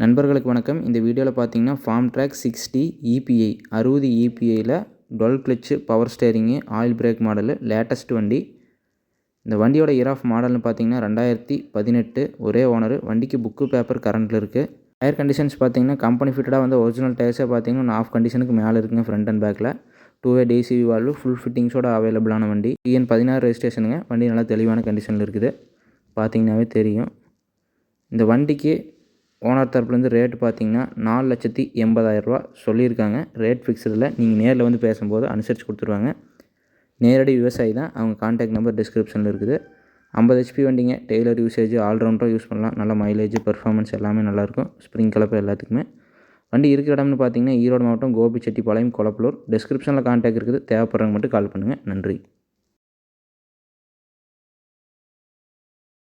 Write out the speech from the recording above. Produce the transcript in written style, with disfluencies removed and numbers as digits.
நண்பர்களுக்கு வணக்கம். இந்த வீடியோவில் பார்த்தீங்கன்னா Farmtrac 60 EPI 60 EPIயில் 12 clutch power steering oil break model latest வண்டி. இந்த வண்டியோட இயர் ஆஃப் மாடல்னு பார்த்தீங்கன்னா 2018. ஒரே ஓனர். வண்டிக்கு புக்கு பேப்பர் கரண்டில் இருக்குது. டயர் கண்டிஷன்ஸ் பார்த்தீங்கன்னா கம்பெனி ஃபிட்டடாக வந்து ஒரிஜினல் டயர்ஸே பார்த்தீங்கன்னா ஆஃப் கண்டிஷனுக்கு மேலே இருக்குங்க. ஃப்ரண்ட் அண்ட் பேக்கில் 2-வே டிசிவி வால்வு ஃபுல் ஃபிட்டிங்ஸோட அவைலபிளான வண்டி. TN 16 ரெஜிஸ்ட்ரேஷனுங்க. வண்டி நல்லா தெளிவான கண்டிஷனில் இருக்குது. பார்த்தீங்கன்னாவே தெரியும். இந்த வண்டிக்கு ஓனர் தரப்புலேருந்து ரேட்டு பார்த்தீங்கன்னா 4,80,000 சொல்லியிருக்காங்க. ரேட் ஃபிக்ஸ்டில் நீங்கள் நேரில் வந்து பேசும்போது அனுசரித்து கொடுத்துருவாங்க. நேரடி விவசாயி தான். அவங்க கான்டாக்ட் நம்பர் டிஸ்கிரிப்ஷனில் இருக்குது. 50 HP வண்டிங்க. டெய்லர் யூசேஜ் ஆல்ரவுண்டராக யூஸ் பண்ணலாம். நல்ல மைலேஜ் பெர்ஃபார்மன்ஸ் எல்லாமே நல்லாயிருக்கும். ஸ்ப்ரிங் கலப்பு எல்லாத்துக்குமே. வண்டி இருக்கிற இடம்னு பார்த்தீங்கன்னா ஈரோடு மாவட்டம் கோபிச்செட்டிப்பாளையம் கொளப்பலூர். டிஸ்கிரிப்ஷனில் கான்டாக்ட் இருக்குது. தேவைப்படுறவங்க மட்டும் கால் பண்ணுங்கள். நன்றி.